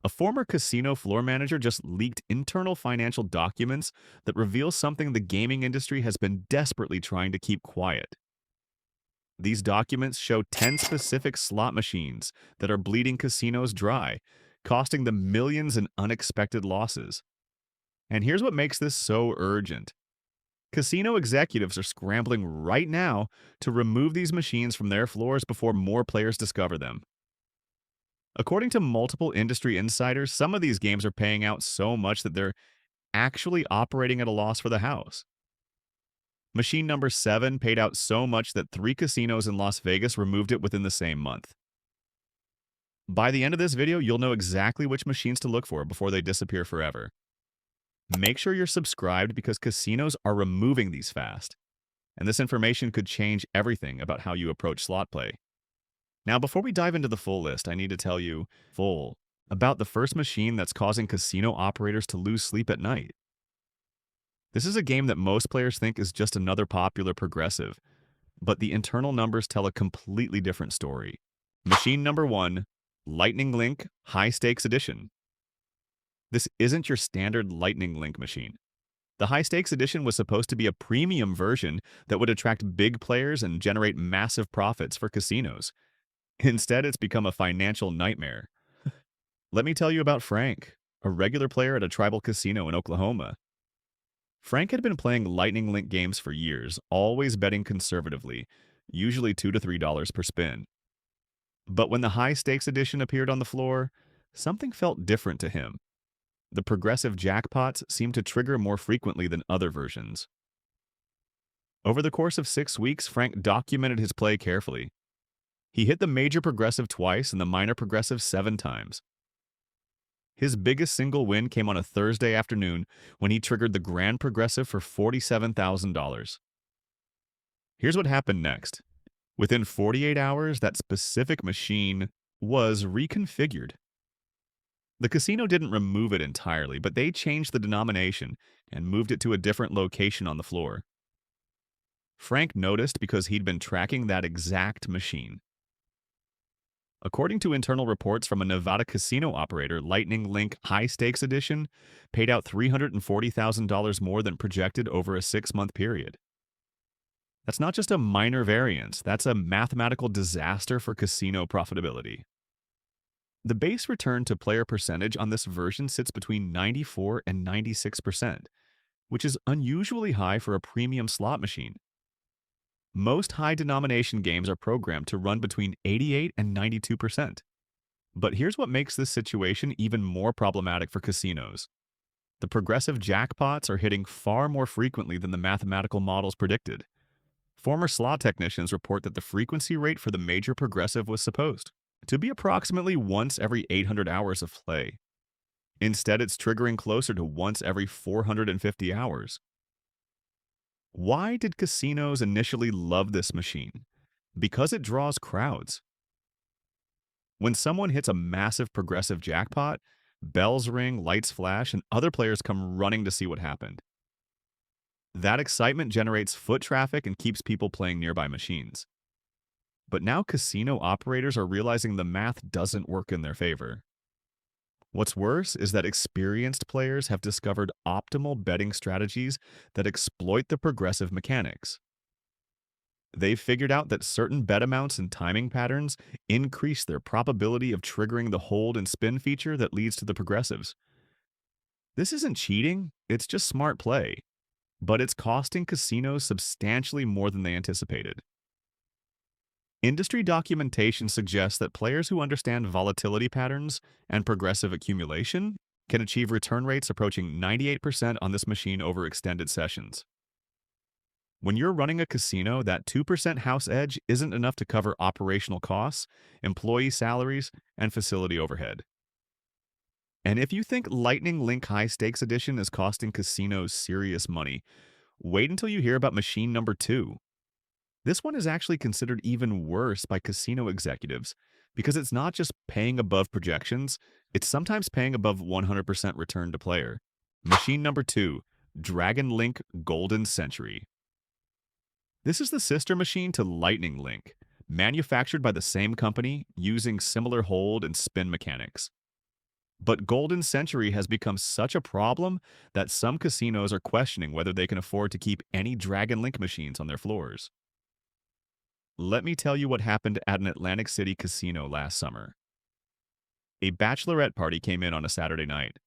A former casino floor manager just leaked internal financial documents that reveal something the gaming industry has been desperately trying to keep quiet. These documents show 10 specific slot machines that are bleeding casinos dry, costing them millions in unexpected losses. And here's what makes this so urgent. Casino executives are scrambling right now to remove these machines from their floors before more players discover them. According to multiple industry insiders, some of these games are paying out so much that they're actually operating at a loss for the house. Machine number 7 paid out so much that 3 casinos in Las Vegas removed it within the same month. By the end of this video, you'll know exactly which machines to look for before they disappear forever. Make sure you're subscribed because casinos are removing these fast, and this information could change everything about how you approach slot play. Now, before we dive into the full list, I need to tell you about the first machine that's causing casino operators to lose sleep at night. This is a game that most players think is just another popular progressive, but the internal numbers tell a completely different story. Machine number 1, Lightning Link High Stakes Edition. This isn't your standard Lightning Link machine. The High Stakes Edition was supposed to be a premium version that would attract big players and generate massive profits for casinos. Instead, it's become a financial nightmare. Let me tell you about Frank, a regular player at a tribal casino in Oklahoma. Frank had been playing Lightning Link games for years, always betting conservatively, usually $2 to $3 per spin. But when the High Stakes Edition appeared on the floor, something felt different to him. The progressive jackpots seemed to trigger more frequently than other versions. Over the course of 6 weeks, Frank documented his play carefully. He hit the major progressive twice and the minor progressive 7 times. His biggest single win came on a Thursday afternoon when he triggered the grand progressive for $47,000. Here's what happened next. Within 48 hours, that specific machine was reconfigured. The casino didn't remove it entirely, but they changed the denomination and moved it to a different location on the floor. Frank noticed because he'd been tracking that exact machine. According to internal reports from a Nevada casino operator, Lightning Link High Stakes Edition paid out $340,000 more than projected over a 6-month period. That's not just a minor variance, that's a mathematical disaster for casino profitability. The base return to player percentage on this version sits between 94 and 96%, which is unusually high for a premium slot machine. Most high-denomination games are programmed to run between 88 and 92%. But here's what makes this situation even more problematic for casinos. The progressive jackpots are hitting far more frequently than the mathematical models predicted. Former slot technicians report that the frequency rate for the major progressive was supposed to be approximately once every 800 hours of play. Instead, it's triggering closer to once every 450 hours. Why did casinos initially love this machine? Because it draws crowds. When someone hits a massive progressive jackpot, bells ring, lights flash, and other players come running to see what happened. That excitement generates foot traffic and keeps people playing nearby machines. But now casino operators are realizing the math doesn't work in their favor. What's worse is that experienced players have discovered optimal betting strategies that exploit the progressive mechanics. They've figured out that certain bet amounts and timing patterns increase their probability of triggering the hold and spin feature that leads to the progressives. This isn't cheating, it's just smart play, but it's costing casinos substantially more than they anticipated. Industry documentation suggests that players who understand volatility patterns and progressive accumulation can achieve return rates approaching 98% on this machine over extended sessions. When you're running a casino, that 2% house edge isn't enough to cover operational costs, employee salaries, and facility overhead. And if you think Lightning Link High Stakes Edition is costing casinos serious money, wait until you hear about machine number 2. This one is actually considered even worse by casino executives because it's not just paying above projections, it's sometimes paying above 100% return to player. Machine number 2, Dragon Link Golden Century. This is the sister machine to Lightning Link, manufactured by the same company using similar hold and spin mechanics. But Golden Century has become such a problem that some casinos are questioning whether they can afford to keep any Dragon Link machines on their floors. Let me tell you what happened at an Atlantic City casino last summer. A bachelorette party came in on a Saturday night.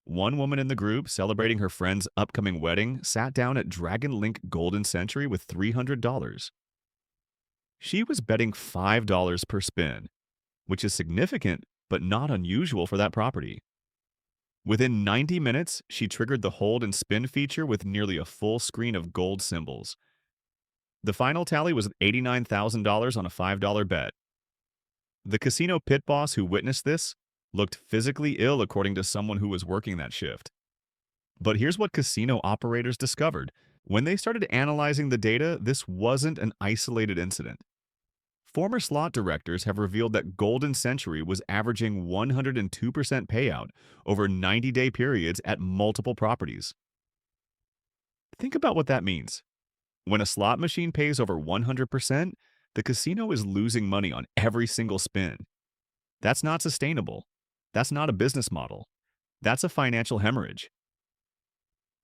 One woman in the group, celebrating her friend's upcoming wedding, sat down at Dragon Link Golden Century with $300. She was betting $5 per spin, which is significant but not unusual for that property. Within 90 minutes, she triggered the hold and spin feature with nearly a full screen of gold symbols. The final tally was $89,000 on a $5 bet. The casino pit boss who witnessed this looked physically ill according to someone who was working that shift. But here's what casino operators discovered. When they started analyzing the data, this wasn't an isolated incident. Former slot directors have revealed that Golden Century was averaging 102% payout over 90-day periods at multiple properties. Think about what that means. When a slot machine pays over 100%, the casino is losing money on every single spin. That's not sustainable. That's not a business model. That's a financial hemorrhage.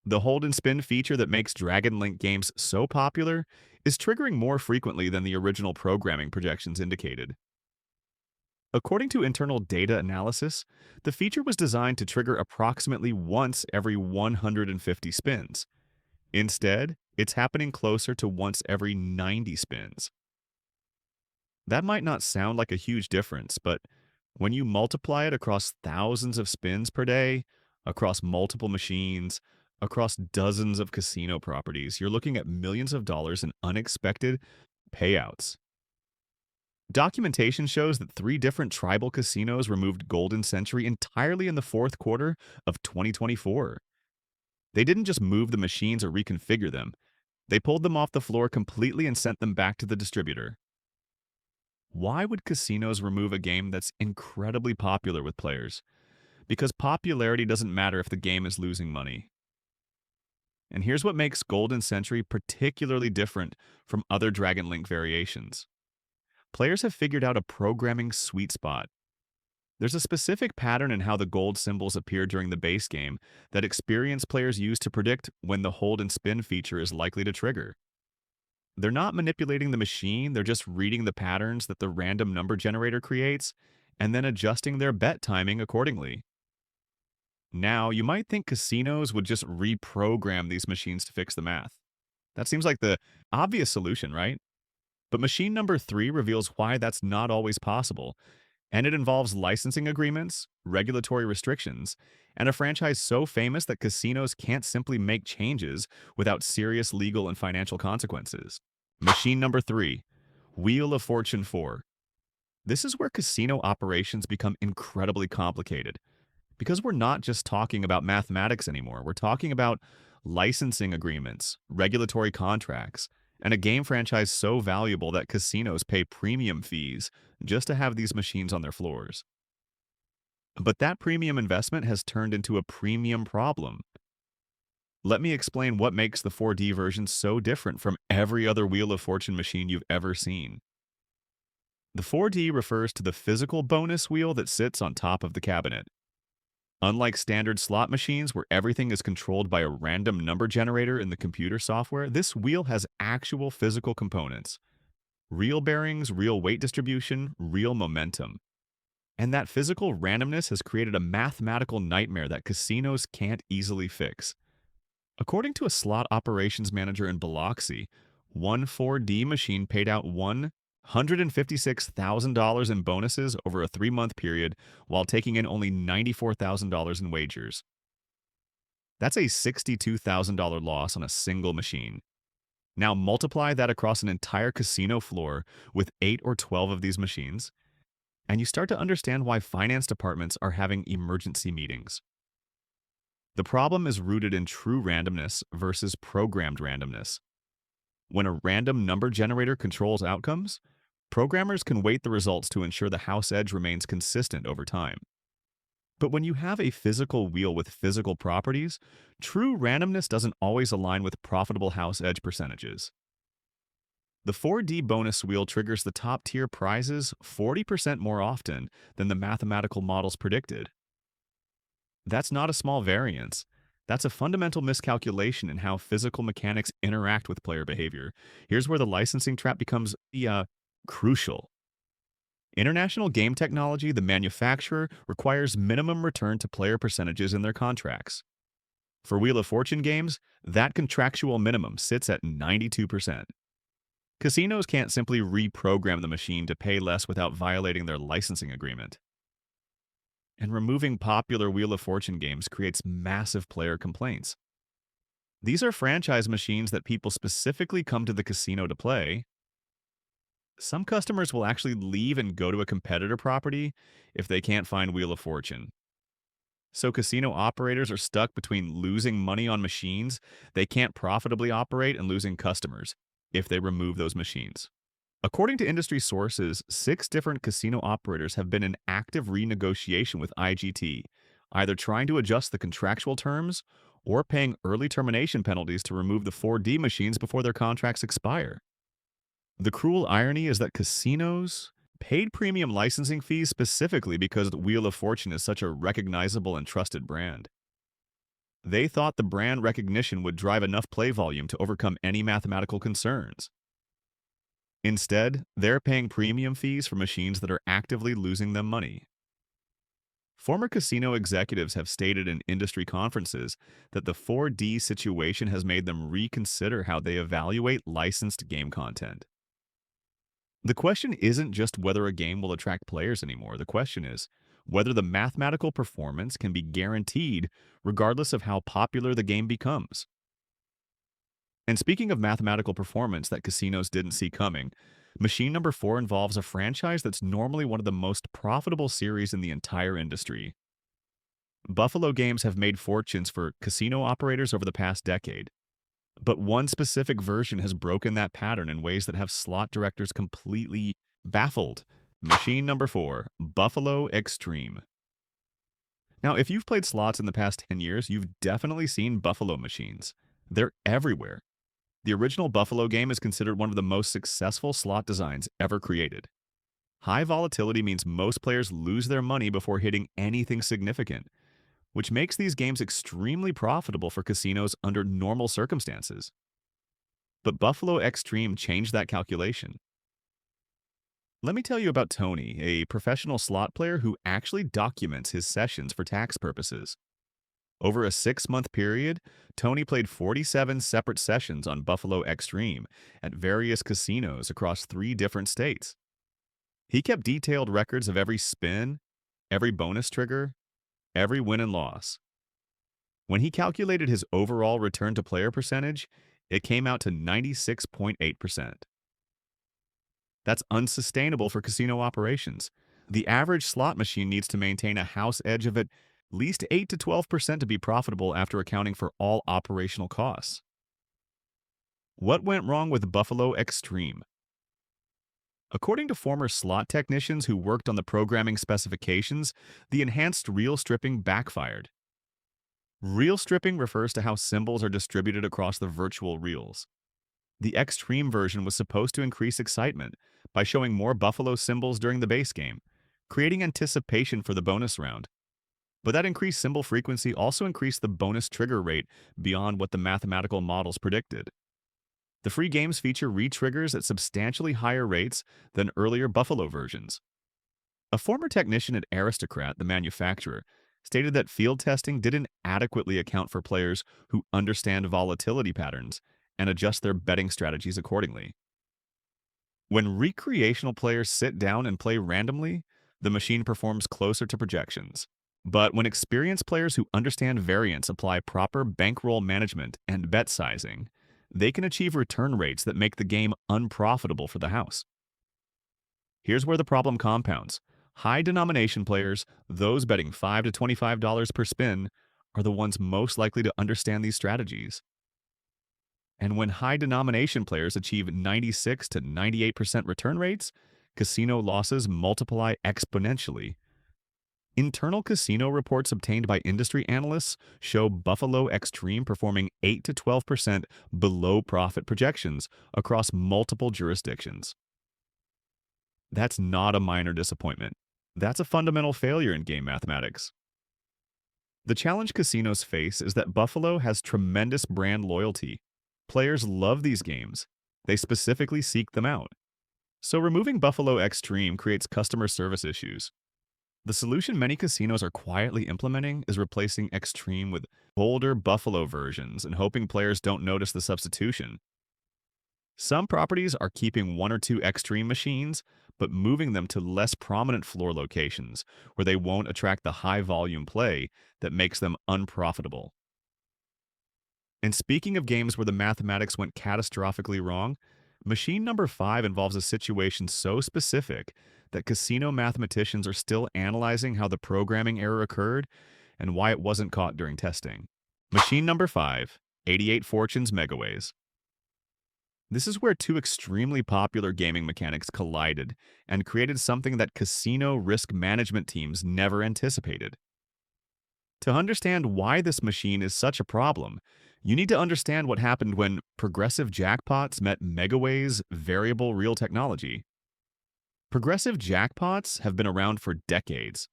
The hold and spin feature that makes Dragon Link games so popular is triggering more frequently than the original programming projections indicated. According to internal data analysis, the feature was designed to trigger approximately once every 150 spins. Instead, it's happening closer to once every 90 spins. That might not sound like a huge difference, but when you multiply it across thousands of spins per day, across multiple machines, across dozens of casino properties, you're looking at millions of dollars in unexpected payouts. Documentation shows that 3 different tribal casinos removed Golden Century entirely in the fourth quarter of 2024. They didn't just move the machines or reconfigure them. They pulled them off the floor completely and sent them back to the distributor. Why would casinos remove a game that's incredibly popular with players? Because popularity doesn't matter if the game is losing money. And here's what makes Golden Century particularly different from other Dragon Link variations. Players have figured out a programming sweet spot. There's a specific pattern in how the gold symbols appear during the base game that experienced players use to predict when the hold and spin feature is likely to trigger. They're not manipulating the machine, they're just reading the patterns that the random number generator creates and then adjusting their bet timing accordingly. Now, you might think casinos would just reprogram these machines to fix the math. That seems like the obvious solution, right? But machine number 3 reveals why that's not always possible, and it involves licensing agreements, regulatory restrictions, and a franchise so famous that casinos can't simply make changes without serious legal and financial consequences. Machine number 3, Wheel of Fortune 4. This is where casino operations become incredibly complicated. Because we're not just talking about mathematics anymore, we're talking about licensing agreements, regulatory contracts, and a game franchise so valuable that casinos pay premium fees just to have these machines on their floors. But that premium investment has turned into a premium problem. Let me explain what makes the 4D version so different from every other Wheel of Fortune machine you've ever seen. The 4D refers to the physical bonus wheel that sits on top of the cabinet. Unlike standard slot machines where everything is controlled by a random number generator in the computer software, this wheel has actual physical components. Real bearings, real weight distribution, real momentum. And that physical randomness has created a mathematical nightmare that casinos can't easily fix. According to a slot operations manager in Biloxi, one 4D machine paid out $156,000 in bonuses over a 3-month period while taking in only $94,000 in wagers. That's a $62,000 loss on a single machine. Now multiply that across an entire casino floor with 8 or 12 of these machines, and you start to understand why finance departments are having emergency meetings. The problem is rooted in true randomness versus programmed randomness. When a random number generator controls outcomes, programmers can weight the results to ensure the house edge remains consistent over time. But when you have a physical wheel with physical properties, true randomness doesn't always align with profitable house edge percentages. The 4D bonus wheel triggers the top-tier prizes 40% more often than the mathematical models predicted. That's not a small variance. That's a fundamental miscalculation in how physical mechanics interact with player behavior. Here's where the licensing trap becomes crucial. International game technology, the manufacturer, requires minimum return to player percentages in their contracts. For Wheel of Fortune games, that contractual minimum sits at 92%. Casinos can't simply reprogram the machine to pay less without violating their licensing agreement. And removing popular Wheel of Fortune games creates massive player complaints. These are franchise machines that people specifically come to the casino to play. Some customers will actually leave and go to a competitor property if they can't find Wheel of Fortune. So casino operators are stuck between losing money on machines they can't profitably operate and losing customers if they remove those machines. According to industry sources, 6 different casino operators have been in active renegotiation with IGT, either trying to adjust the contractual terms or paying early termination penalties to remove the 4D machines before their contracts expire. The cruel irony is that casinos paid premium licensing fees specifically because the Wheel of Fortune is such a recognizable and trusted brand. They thought the brand recognition would drive enough play volume to overcome any mathematical concerns. Instead, they're paying premium fees for machines that are actively losing them money. Former casino executives have stated in industry conferences that the 4D situation has made them reconsider how they evaluate licensed game content. The question isn't just whether a game will attract players anymore. The question is whether the mathematical performance can be guaranteed regardless of how popular the game becomes. And speaking of mathematical performance that casinos didn't see coming, machine number 4 involves a franchise that's normally one of the most profitable series in the entire industry. Buffalo games have made fortunes for casino operators over the past decade. But one specific version has broken that pattern in ways that have slot directors completely baffled. Machine number 4, Buffalo Extreme. Now, if you've played slots in the past 10 years, you've definitely seen Buffalo machines. They're everywhere. The original Buffalo game is considered one of the most successful slot designs ever created. High volatility means most players lose their money before hitting anything significant, which makes these games extremely profitable for casinos under normal circumstances. But Buffalo Extreme changed that calculation. Let me tell you about Tony, a professional slot player who actually documents his sessions for tax purposes. Over a 6-month period, Tony played 47 separate sessions on Buffalo Extreme at various casinos across 3 different states. He kept detailed records of every spin, every bonus trigger, every win and loss. When he calculated his overall return to player percentage, it came out to 96.8%. That's unsustainable for casino operations. The average slot machine needs to maintain a house edge of at least 8 to 12% to be profitable after accounting for all operational costs. What went wrong with Buffalo Extreme? According to former slot technicians who worked on the programming specifications, the enhanced reel stripping backfired. Reel stripping refers to how symbols are distributed across the virtual reels. The Extreme version was supposed to increase excitement by showing more Buffalo symbols during the base game, creating anticipation for the bonus round. But that increased symbol frequency also increased the bonus trigger rate beyond what the mathematical models predicted. The free games feature re-triggers at substantially higher rates than earlier Buffalo versions. A former technician at Aristocrat, the manufacturer, stated that field testing didn't adequately account for players who understand volatility patterns and adjust their betting strategies accordingly. When recreational players sit down and play randomly, the machine performs closer to projections. But when experienced players who understand variance apply proper bankroll management and bet sizing, they can achieve return rates that make the game unprofitable for the house. Here's where the problem compounds. High denomination players, those betting $5 to $25 per spin, are the ones most likely to understand these strategies. And when high denomination players achieve 96 to 98% return rates, casino losses multiply exponentially. Internal casino reports obtained by industry analysts show Buffalo Extreme performing 8 to 12% below profit projections across multiple jurisdictions. That's not a minor disappointment. That's a fundamental failure in game mathematics. The challenge casinos face is that Buffalo has tremendous brand loyalty. Players love these games. They specifically seek them out. So removing Buffalo Extreme creates customer service issues. The solution many casinos are quietly implementing is replacing Extreme with older Buffalo versions and hoping players don't notice the substitution. Some properties are keeping one or two Extreme machines, but moving them to less prominent floor locations where they won't attract the high volume play that makes them unprofitable. And speaking of games where the mathematics went catastrophically wrong, machine number 5 involves a situation so specific that casino mathematicians are still analyzing how the programming error occurred and why it wasn't caught during testing. Machine number 5, 88 Fortunes Megaways. This is where two extremely popular gaming mechanics collided and created something that casino risk management teams never anticipated. To understand why this machine is such a problem, you need to understand what happened when progressive jackpots met Megaway's variable real technology. Progressive jackpots have been around for decades.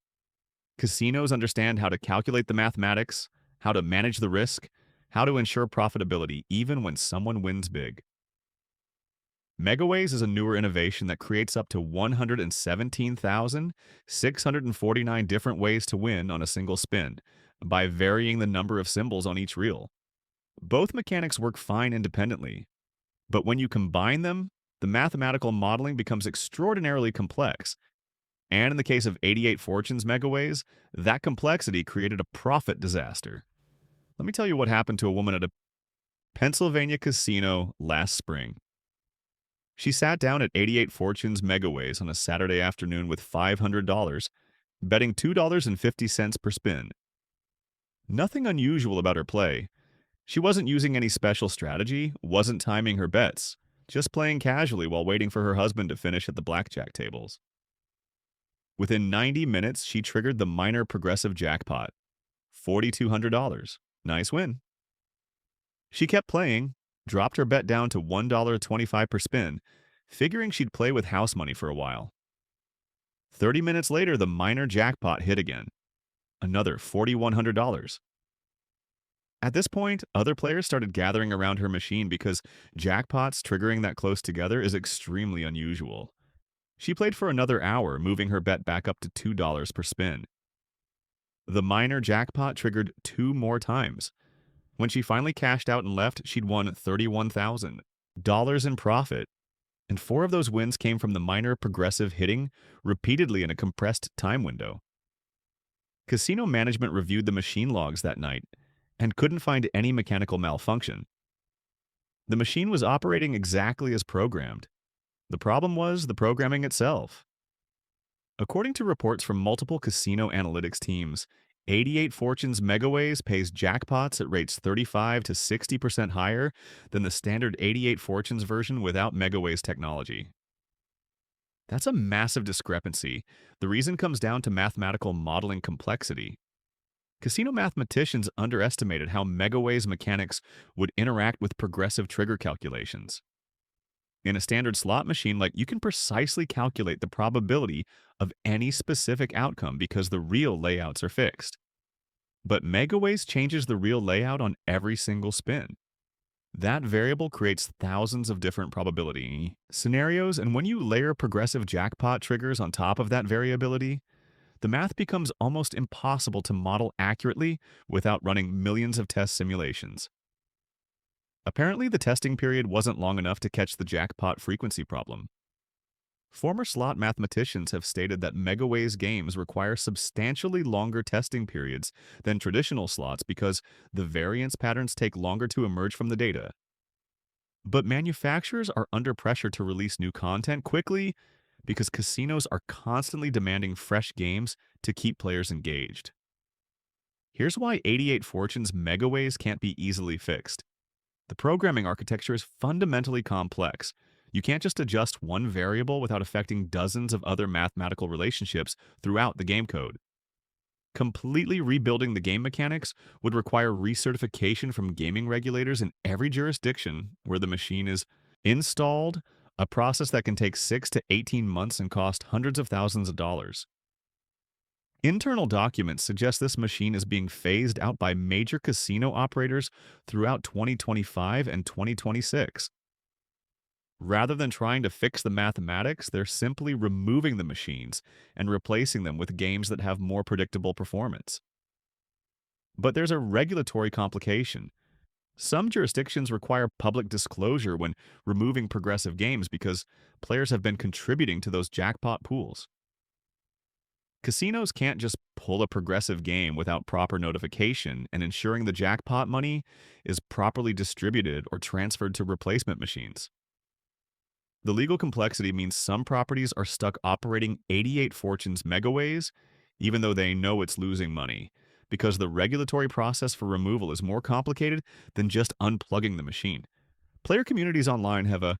Casinos understand how to calculate the mathematics, how to manage the risk, how to ensure profitability even when someone wins big. Megaways is a newer innovation that creates up to 117,649 different ways to win on a single spin by varying the number of symbols on each reel. Both mechanics work fine independently, but when you combine them, the mathematical modeling becomes extraordinarily complex. And in the case of 88 Fortunes Megaways, that complexity created a profit disaster. Let me tell you what happened to a woman at a Pennsylvania casino last spring. She sat down at 88 Fortunes Megaways on a Saturday afternoon with $500, betting $2.50 per spin. Nothing unusual about her play. She wasn't using any special strategy, wasn't timing her bets, just playing casually while waiting for her husband to finish at the blackjack tables. Within 90 minutes, she triggered the minor progressive jackpot, $4,200. Nice win. She kept playing, dropped her bet down to $1.25 per spin, figuring she'd play with house money for a while. 30 minutes later, the minor jackpot hit again. Another $4,100. At this point, other players started gathering around her machine because jackpots triggering that close together is extremely unusual. She played for another hour, moving her bet back up to $2 per spin. The minor jackpot triggered 2 more times. When she finally cashed out and left, she'd won $31,000 in profit, and 4 of those wins came from the minor progressive hitting repeatedly in a compressed time window. Casino management reviewed the machine logs that night and couldn't find any mechanical malfunction. The machine was operating exactly as programmed. The problem was the programming itself. According to reports from multiple casino analytics teams, 88 Fortunes Megaways pays jackpots at rates 35 to 60% higher than the standard 88 Fortunes version without Megaways technology. That's a massive discrepancy. The reason comes down to mathematical modeling complexity. Casino mathematicians underestimated how Megaways mechanics would interact with progressive trigger calculations. In a standard slot machine, you can precisely calculate the probability of any specific outcome because the real layouts are fixed. But Megaways changes the real layout on every single spin. That variable creates thousands of different probability scenarios, and when you layer progressive jackpot triggers on top of that variability, the math becomes almost impossible to model accurately without running millions of test simulations. Apparently, the testing period wasn't long enough to catch the jackpot frequency problem. Former slot mathematicians have stated that Megaways games require substantially longer testing periods than traditional slots because the variance patterns take longer to emerge from the data. But manufacturers are under pressure to release new content quickly because casinos are constantly demanding fresh games to keep players engaged. Here's why 88 Fortunes Megaways can't be easily fixed. The programming architecture is fundamentally complex. You can't just adjust one variable without affecting dozens of other mathematical relationships throughout the game code. Completely rebuilding the game mechanics would require recertification from gaming regulators in every jurisdiction where the machine is installed, a process that can take 6 to 18 months and cost hundreds of thousands of dollars. Internal documents suggest this machine is being phased out by major casino operators throughout 2025 and 2026. Rather than trying to fix the mathematics, they're simply removing the machines and replacing them with games that have more predictable performance. But there's a regulatory complication. Some jurisdictions require public disclosure when removing progressive games because players have been contributing to those jackpot pools. Casinos can't just pull a progressive game without proper notification and ensuring the jackpot money is properly distributed or transferred to replacement machines. The legal complexity means some properties are stuck operating 88 Fortunes megaways, even though they know it's losing money, because the regulatory process for removal is more complicated than just unplugging the machine. Player communities online have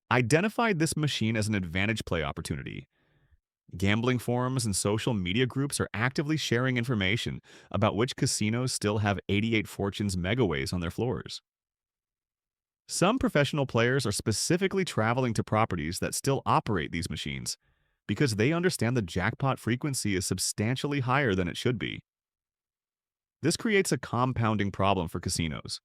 identified this machine as an advantage play opportunity. Gambling forums and social media groups are actively sharing information about which casinos still have 88 Fortunes megaways on their floors. Some professional players are specifically traveling to properties that still operate these machines because they understand the jackpot frequency is substantially higher than it should be. This creates a compounding problem for casinos.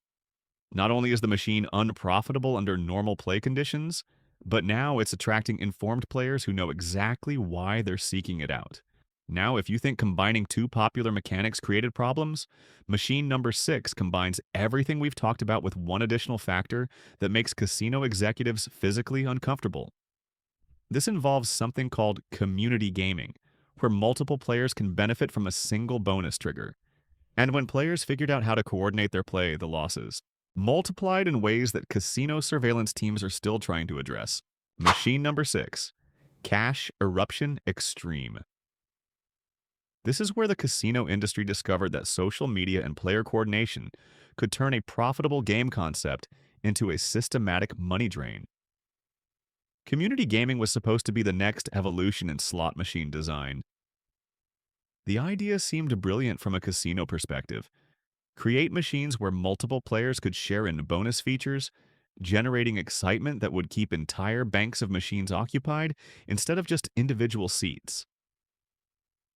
Not only is the machine unprofitable under normal play conditions, but now it's attracting informed players who know exactly why they're seeking it out. Now, if you think combining two popular mechanics created problems, machine number 6 combines everything we've talked about with one additional factor that makes casino executives physically uncomfortable. This involves something called community gaming, where multiple players can benefit from a single bonus trigger. And when players figured out how to coordinate their play, the losses multiplied in ways that casino surveillance teams are still trying to address. Machine number 6, Cash Eruption Extreme. This is where the casino industry discovered that social media and player coordination could turn a profitable game concept into a systematic money drain. Community gaming was supposed to be the next evolution in slot machine design. The idea seemed brilliant from a casino perspective. Create machines where multiple players could share in bonus features, generating excitement that would keep entire banks of machines occupied instead of just individual seats.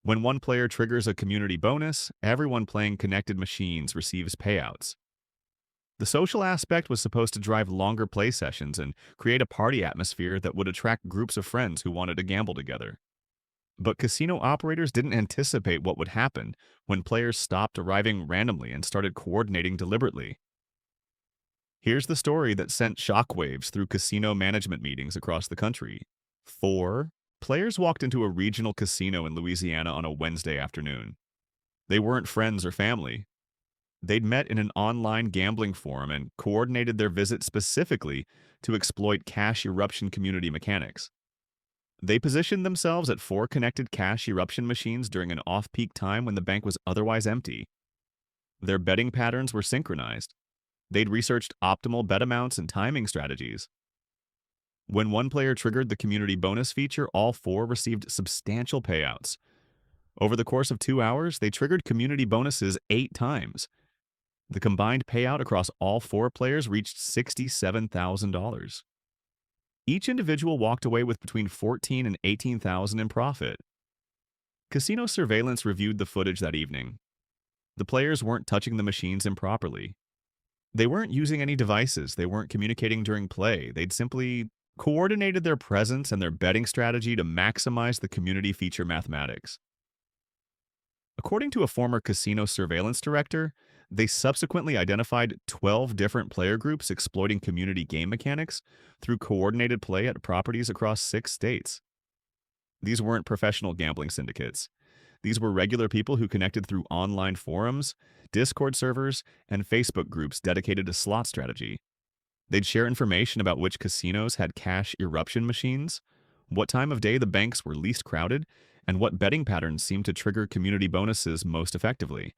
When one player triggers a community bonus, everyone playing connected machines receives payouts. The social aspect was supposed to drive longer play sessions and create a party atmosphere that would attract groups of friends who wanted to gamble together. But casino operators didn't anticipate what would happen when players stopped arriving randomly and started coordinating deliberately. Here's the story that sent shockwaves through casino management meetings across the country. 4 players walked into a regional casino in Louisiana on a Wednesday afternoon. They weren't friends or family. They'd met in an online gambling forum and coordinated their visit specifically to exploit cash eruption community mechanics. They positioned themselves at 4 connected cash eruption machines during an off-peak time when the bank was otherwise empty. Their betting patterns were synchronized. They'd researched optimal bet amounts and timing strategies. When one player triggered the community bonus feature, all 4 received substantial payouts. Over the course of 2 hours, they triggered community bonuses 8 times. The combined payout across all 4 players reached $67,000. Each individual walked away with between $14,000 and $18,000 in profit. Casino surveillance reviewed the footage that evening. The players weren't touching the machines improperly. They weren't using any devices. They weren't communicating during play. They'd simply coordinated their presence and their betting strategy to maximize the community feature mathematics. According to a former casino surveillance director, they subsequently identified 12 different player groups exploiting community game mechanics through coordinated play at properties across 6 states. These weren't professional gambling syndicates. These were regular people who connected through online forums, Discord servers, and Facebook groups dedicated to slot strategy. They'd share information about which casinos had cash eruption machines, what time of day the banks were least crowded, and what betting patterns seemed to trigger community bonuses most effectively.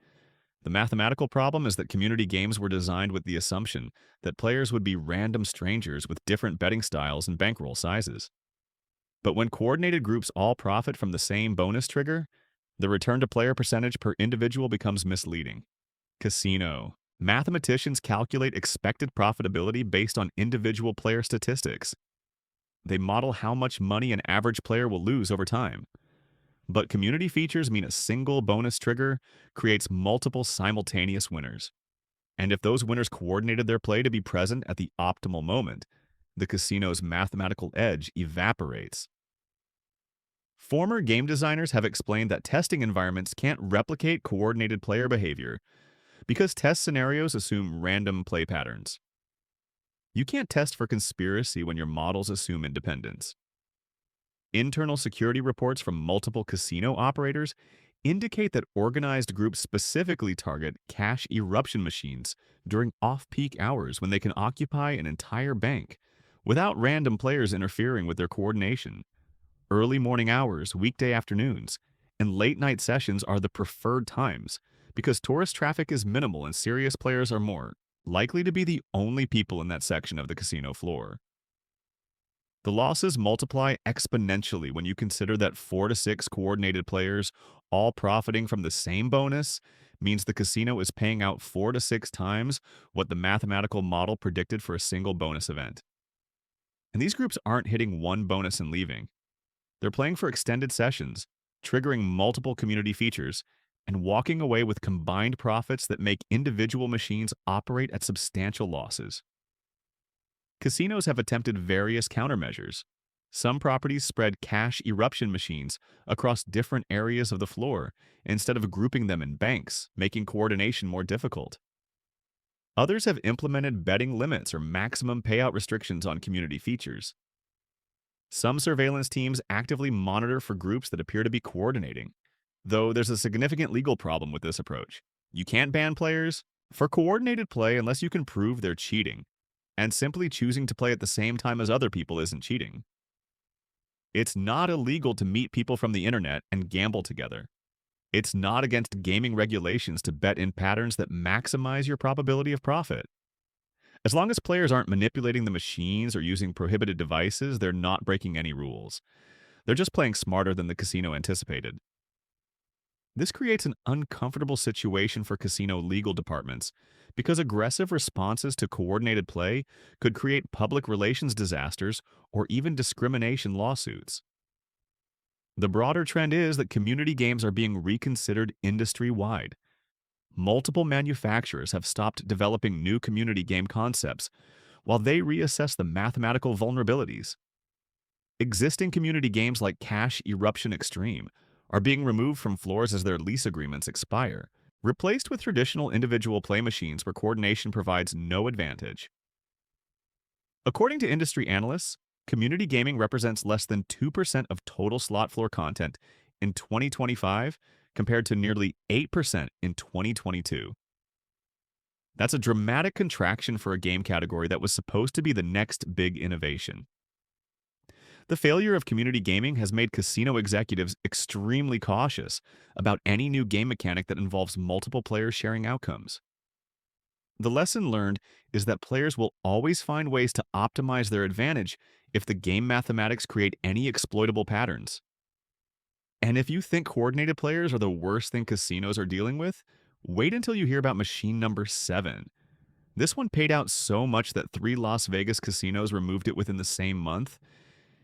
The mathematical problem is that community games were designed with the assumption that players would be random strangers with different betting styles and bankroll sizes. But when coordinated groups all profit from the same bonus trigger, the return to player percentage per individual becomes misleading. Casino. Mathematicians calculate expected profitability based on individual player statistics. They model how much money an average player will lose over time. But community features mean a single bonus trigger creates multiple simultaneous winners. And if those winners coordinated their play to be present at the optimal moment, the casino's mathematical edge evaporates. Former game designers have explained that testing environments can't replicate coordinated player behavior because test scenarios assume random play patterns. You can't test for conspiracy when your models assume independence. Internal security reports from multiple casino operators indicate that organized groups specifically target cash eruption machines during off-peak hours when they can occupy an entire bank without random players interfering with their coordination. Early morning hours, weekday afternoons, and late night sessions are the preferred times because tourist traffic is minimal and serious players are more likely to be the only people in that section of the casino floor. The losses multiply exponentially when you consider that 4 to 6 coordinated players, all profiting from the same bonus, means the casino is paying out 4 to 6 times what the mathematical model predicted for a single bonus event. And these groups aren't hitting one bonus and leaving. They're playing for extended sessions, triggering multiple community features, and walking away with combined profits that make individual machines operate at substantial losses. Casinos have attempted various countermeasures. Some properties spread cash eruption machines across different areas of the floor instead of grouping them in banks, making coordination more difficult. Others have implemented betting limits or maximum payout restrictions on community features. Some surveillance teams actively monitor for groups that appear to be coordinating, though there's a significant legal problem with this approach. You can't ban players for coordinated play unless you can prove they're cheating, and simply choosing to play at the same time as other people isn't cheating. It's not illegal to meet people from the internet and gamble together. It's not against gaming regulations to bet in patterns that maximize your probability of profit. As long as players aren't manipulating the machines or using prohibited devices, they're not breaking any rules. They're just playing smarter than the casino anticipated. This creates an uncomfortable situation for casino legal departments because aggressive responses to coordinated play could create public relations disasters or even discrimination lawsuits. The broader trend is that community games are being reconsidered industry-wide. Multiple manufacturers have stopped developing new community game concepts while they reassess the mathematical vulnerabilities. Existing community games like Cash Eruption Extreme are being removed from floors as their lease agreements expire, replaced with traditional individual play machines where coordination provides no advantage. According to industry analysts, community gaming represents less than 2% of total slot floor content in 2025 compared to nearly 8% in 2022. That's a dramatic contraction for a game category that was supposed to be the next big innovation. The failure of community gaming has made casino executives extremely cautious about any new game mechanic that involves multiple players sharing outcomes. The lesson learned is that players will always find ways to optimize their advantage if the game mathematics create any exploitable patterns. And if you think coordinated players are the worst thing casinos are dealing with, wait until you hear about machine number 7. This one paid out so much that 3 Las Vegas casinos removed it within the same month.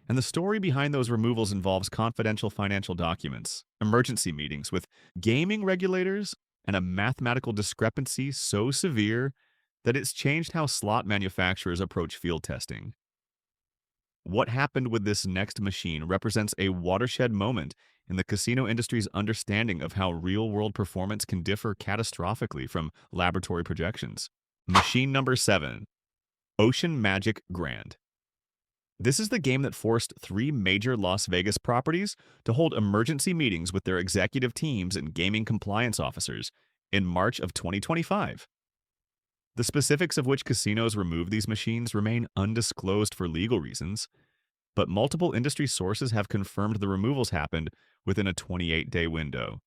And the story behind those removals involves confidential financial documents, emergency meetings with gaming regulators, and a mathematical discrepancy so severe that it's changed how slot manufacturers approach field testing. What happened with this next machine represents a watershed moment in the casino industry's understanding of how real-world performance can differ catastrophically from laboratory projections. Machine number 7, Ocean Magic Grand. This is the game that forced 3 major Las Vegas properties to hold emergency meetings with their executive teams and gaming compliance officers in March of 2025. The specifics of which casinos removed these machines remain undisclosed for legal reasons, but multiple industry sources have confirmed the removals happened within a 28-day window,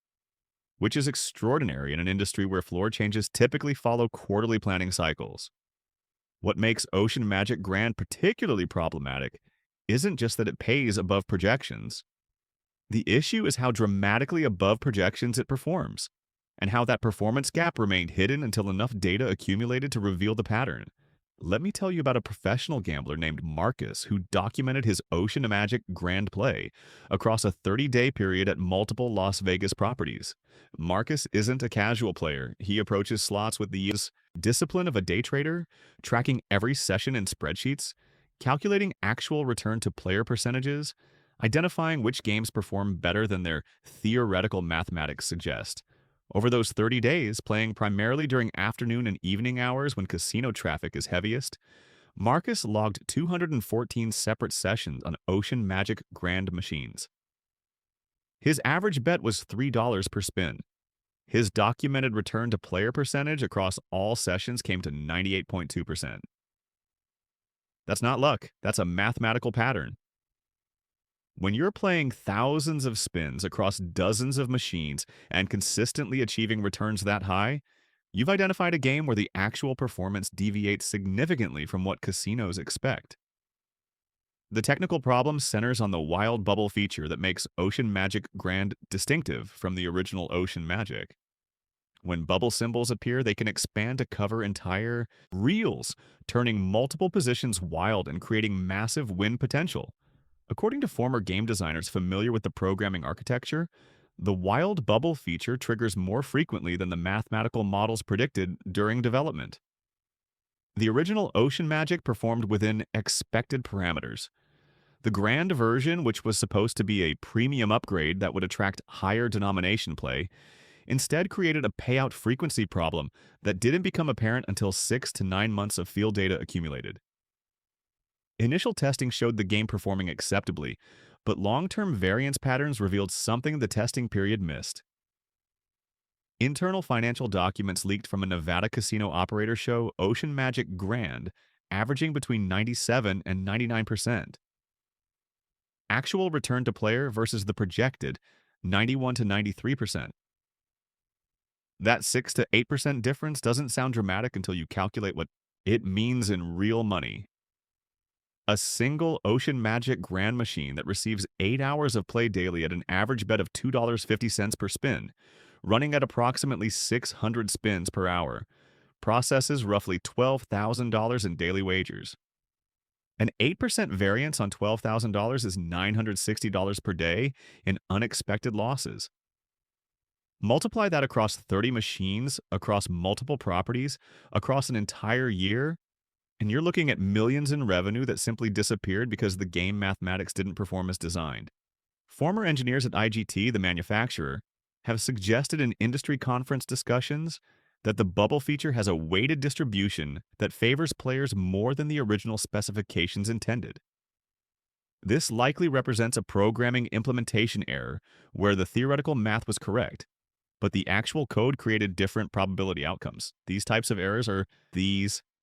which is extraordinary in an industry where floor changes typically follow quarterly planning cycles. What makes Ocean Magic Grand particularly problematic isn't just that it pays above projections. The issue is how dramatically above projections it performs, and how that performance gap remained hidden until enough data accumulated to reveal the pattern. Let me tell you about a professional gambler named Marcus who documented his Ocean Magic grand play across a 30-day period at multiple Las Vegas properties. Marcus isn't a casual player. He approaches slots with the discipline of a day trader, tracking every session in spreadsheets, calculating actual return to player percentages, identifying which games perform better than their theoretical mathematics suggest. Over those 30 days, playing primarily during afternoon and evening hours when casino traffic is heaviest, Marcus logged 214 separate sessions on Ocean Magic Grand machines. His average bet was $3 per spin. His documented return to player percentage across all sessions came to 98.2%. That's not luck, that's a mathematical pattern. When you're playing thousands of spins across dozens of machines and consistently achieving returns that high, you've identified a game where the actual performance deviates significantly from what casinos expect. The technical problem centers on the wild bubble feature that makes Ocean Magic Grand distinctive from the original Ocean Magic. When bubble symbols appear, they can expand to cover entire reels, turning multiple positions wild and creating massive win potential. According to former game designers familiar with the programming architecture, the wild bubble feature triggers more frequently than the mathematical models predicted during development. The original Ocean Magic performed within expected parameters. The Grand version, which was supposed to be a premium upgrade that would attract higher denomination play, instead created a payout frequency problem that didn't become apparent until 6 to 9 months of field data accumulated. Initial testing showed the game performing acceptably, but long-term variance patterns revealed something the testing period missed. Internal financial documents leaked from a Nevada casino operator show Ocean Magic Grand averaging between 97 and 99%. Actual return to player versus the projected 91 to 93%. That 6 to 8% difference doesn't sound dramatic until you calculate what it means in real money. A single Ocean Magic Grand machine that receives 8 hours of play daily at an average bet of $2.50 per spin, running at approximately 600 spins per hour, processes roughly $12,000 in daily wagers. An 8% variance on $12,000 is $960 per day in unexpected losses. Multiply that across 30 machines, across multiple properties, across an entire year, and you're looking at millions in revenue that simply disappeared because the game mathematics didn't perform as designed. Former engineers at IGT, the manufacturer, have suggested in industry conference discussions that the bubble feature has a weighted distribution that favors players more than the original specifications intended. This likely represents a programming implementation error where the theoretical math was correct, but the actual code created different probability outcomes. These types of errors are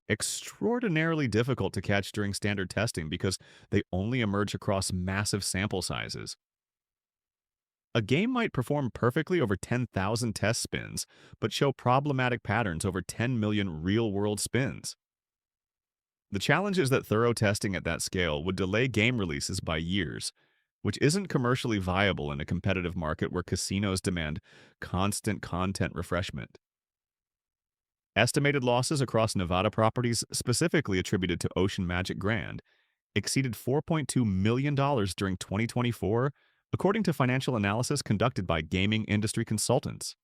extraordinarily difficult to catch during standard testing because they only emerge across massive sample sizes. A game might perform perfectly over 10,000 test spins, but show problematic patterns over 10 million real-world spins. The challenge is that thorough testing at that scale would delay game releases by years, which isn't commercially viable in a competitive market where casinos demand constant content refreshment. Estimated losses across Nevada properties specifically attributed to Ocean Magic Grand exceeded $4.2 million during 2024, according to financial analysis conducted by gaming industry consultants.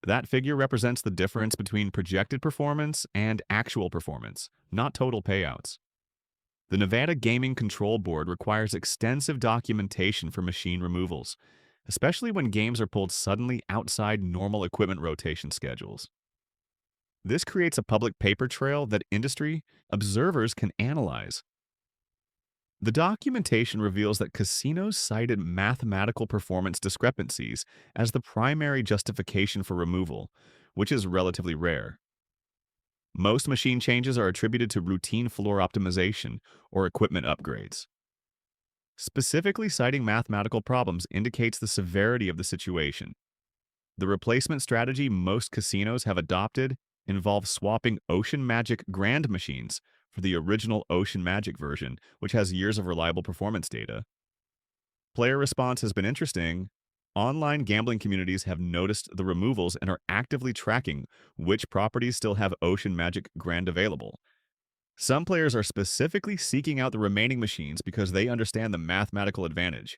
That figure represents the difference between projected performance and actual performance, not total payouts. The Nevada Gaming Control Board requires extensive documentation for machine removals, especially when games are pulled suddenly outside normal equipment rotation schedules. This creates a public paper trail that industry observers can analyze. The documentation reveals that casinos cited mathematical performance discrepancies as the primary justification for removal, which is relatively rare. Most machine changes are attributed to routine floor optimization or equipment upgrades. Specifically citing mathematical problems indicates the severity of the situation. The replacement strategy most casinos have adopted involves swapping Ocean Magic Grand machines for the original Ocean Magic version, which has years of reliable performance data. Player response has been interesting. Online gambling communities have noticed the removals and are actively tracking which properties still have Ocean Magic Grand available. Some players are specifically seeking out the remaining machines because they understand the mathematical advantage.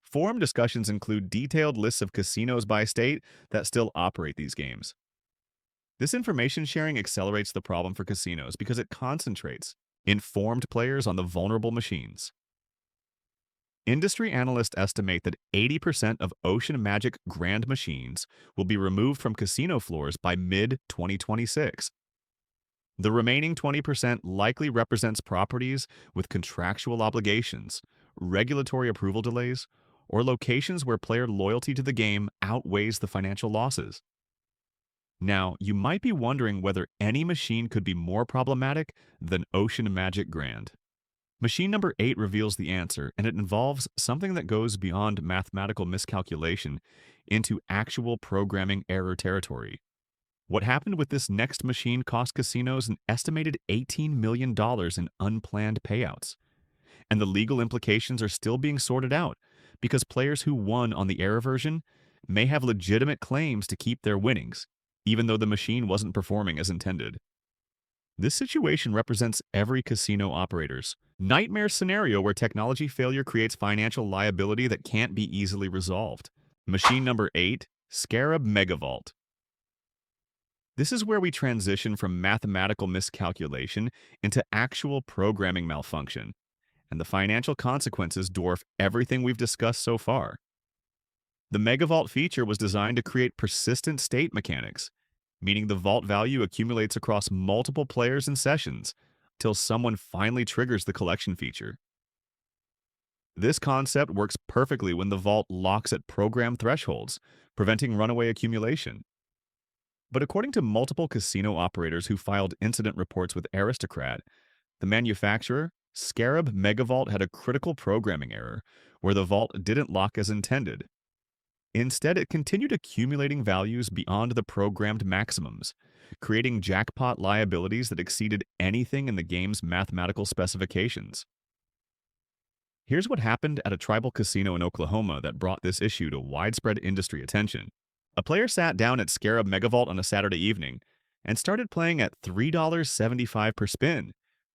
Forum discussions include detailed lists of casinos by state that still operate these games. This information sharing accelerates the problem for casinos because it concentrates informed players on the vulnerable machines. Industry analysts estimate that 80% of Ocean Magic Grand machines will be removed from casino floors by mid 2026. The remaining 20% likely represents properties with contractual obligations, regulatory approval delays, or locations where player loyalty to the game outweighs the financial losses. Now, you might be wondering whether any machine could be more problematic than Ocean Magic Grand. Machine number 8 reveals the answer, and it involves something that goes beyond mathematical miscalculation into actual programming error territory. What happened with this next machine cost casinos an estimated $18 million in unplanned payouts. And the legal implications are still being sorted out because players who won on the error version may have legitimate claims to keep their winnings, even though the machine wasn't performing as intended. This situation represents every casino operator's nightmare scenario where technology failure creates financial liability that can't be easily resolved. Machine number 8, Scarab Megavault. This is where we transition from mathematical miscalculation into actual programming malfunction, and the financial consequences dwarf everything we've discussed so far. The Megavault feature was designed to create persistent state mechanics, meaning the vault value accumulates across multiple players and sessions till someone finally triggers the collection feature. This concept works perfectly when the vault locks at program thresholds, preventing runaway accumulation. But according to multiple casino operators who filed incident reports with Aristocrat, the manufacturer, Scarab Megavault, had a critical programming error where the vault didn't lock as intended. Instead, it continued accumulating values beyond the programmed maximums, creating jackpot liabilities that exceeded anything in the game's mathematical specifications. Here's what happened at a tribal casino in Oklahoma that brought this issue to widespread industry attention. A player sat down at Scarab Megavault on a Saturday evening and started playing at $3.75 per spin,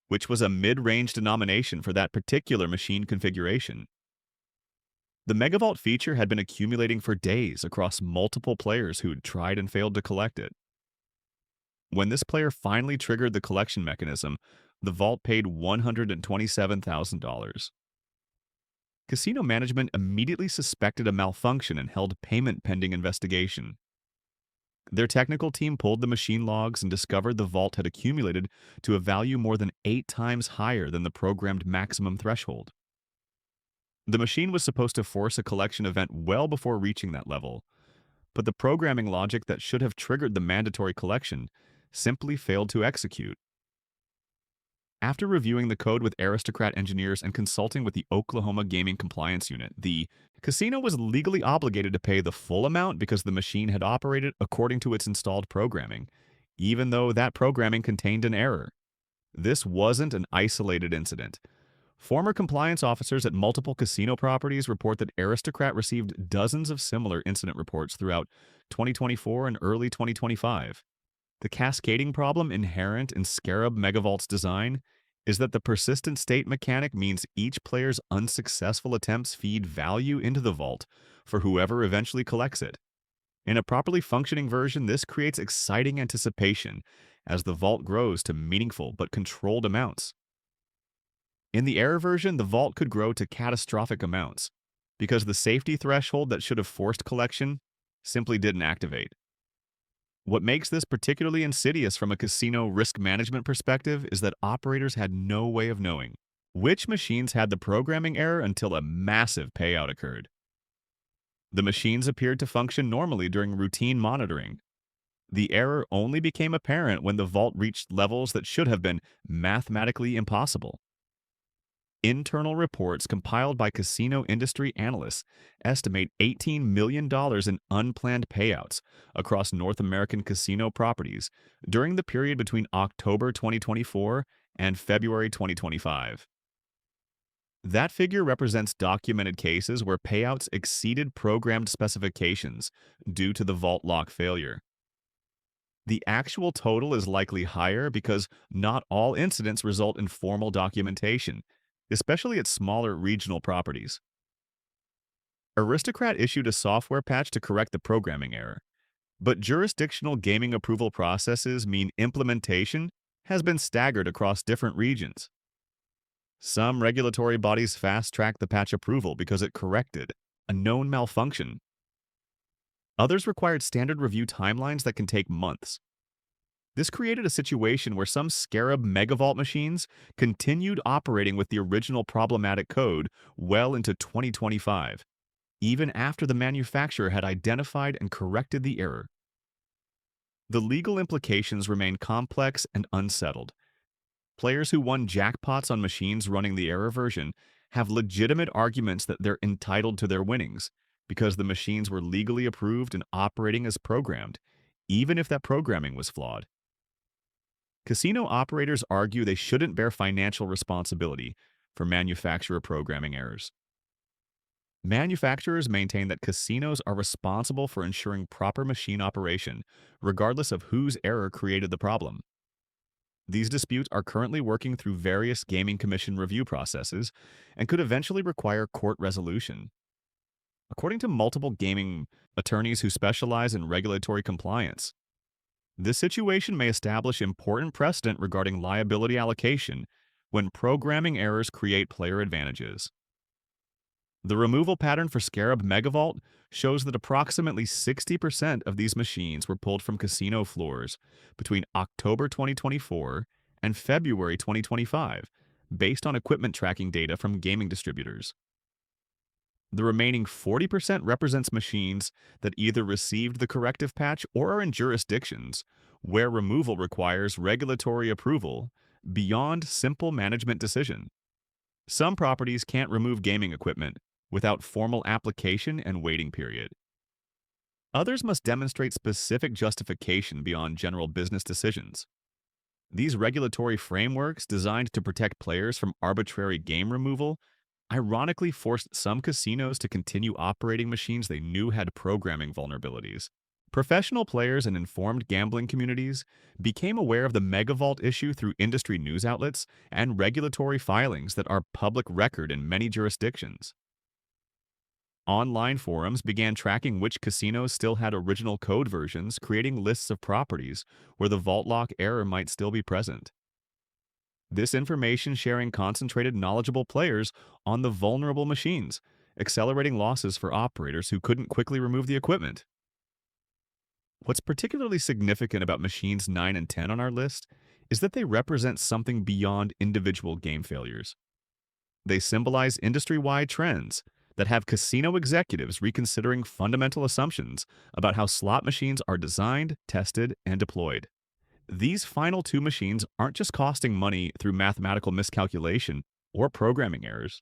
which was a mid-range denomination for that particular machine configuration. The Megavault feature had been accumulating for days across multiple players who'd tried and failed to collect it. When this player finally triggered the collection mechanism, the vault paid $127,000. Casino management immediately suspected a malfunction and held payment pending investigation. Their technical team pulled the machine logs and discovered the vault had accumulated to a value more than 8 times higher than the programmed maximum threshold. The machine was supposed to force a collection event well before reaching that level, but the programming logic that should have triggered the mandatory collection simply failed to execute. After reviewing the code with Aristocrat engineers and consulting with the Oklahoma Gaming Compliance Unit, the casino was legally obligated to pay the full amount because the machine had operated according to its installed programming, even though that programming contained an error. This wasn't an isolated incident. Former compliance officers at multiple casino properties report that Aristocrat received dozens of similar incident reports throughout 2024 and early 2025. The cascading problem inherent in Scarab Megavault's design is that the persistent state mechanic means each player's unsuccessful attempts feed value into the vault for whoever eventually collects it. In a properly functioning version, this creates exciting anticipation as the vault grows to meaningful but controlled amounts. In the error version, the vault could grow to catastrophic amounts because the safety threshold that should have forced collection simply didn't activate. What makes this particularly insidious from a casino risk management perspective is that operators had no way of knowing which machines had the programming error until a massive payout occurred. The machines appeared to function normally during routine monitoring. The error only became apparent when the vault reached levels that should have been mathematically impossible. Internal reports compiled by casino industry analysts estimate $18 million in unplanned payouts across North American casino properties during the period between October 2024 and February 2025. That figure represents documented cases where payouts exceeded programmed specifications due to the vault lock failure. The actual total is likely higher because not all incidents result in formal documentation, especially at smaller regional properties. Aristocrat issued a software patch to correct the programming error, but jurisdictional gaming approval processes mean implementation has been staggered across different regions. Some regulatory bodies fast-track the patch approval because it corrected a known malfunction. Others required standard review timelines that can take months. This created a situation where some Scarab Megavault machines continued operating with the original problematic code well into 2025, even after the manufacturer had identified and corrected the error. The legal implications remain complex and unsettled. Players who won jackpots on machines running the error version have legitimate arguments that they're entitled to their winnings because the machines were legally approved and operating as programmed, even if that programming was flawed. Casino operators argue they shouldn't bear financial responsibility for manufacturer programming errors. Manufacturers maintain that casinos are responsible for ensuring proper machine operation, regardless of whose error created the problem. These disputes are currently working through various Gaming Commission review processes and could eventually require court resolution. According to multiple gaming attorneys who specialize in regulatory compliance, this situation may establish important precedent regarding liability allocation when programming errors create player advantages. The removal pattern for Scarab Megavault shows that approximately 60% of these machines were pulled from casino floors between October 2024 and February 2025, based on equipment tracking data from gaming distributors. The remaining 40% represents machines that either received the corrective patch or are in jurisdictions where removal requires regulatory approval beyond simple management decision. Some properties can't remove gaming equipment without formal application and waiting period. Others must demonstrate specific justification beyond general business decisions. These regulatory frameworks, designed to protect players from arbitrary game removal, ironically forced some casinos to continue operating machines they knew had programming vulnerabilities. Professional players and informed gambling communities became aware of the Megavault issue through industry news outlets and regulatory filings that are public record in many jurisdictions. Online forums began tracking which casinos still had original code versions, creating lists of properties where the vault lock error might still be present. This information sharing concentrated knowledgeable players on the vulnerable machines, accelerating losses for operators who couldn't quickly remove the equipment. What's particularly significant about machines 9 and 10 on our list is that they represent something beyond individual game failures. They symbolize industry-wide trends that have casino executives reconsidering fundamental assumptions about how slot machines are designed, tested, and deployed. These final two machines aren't just costing money through mathematical miscalculation or programming errors.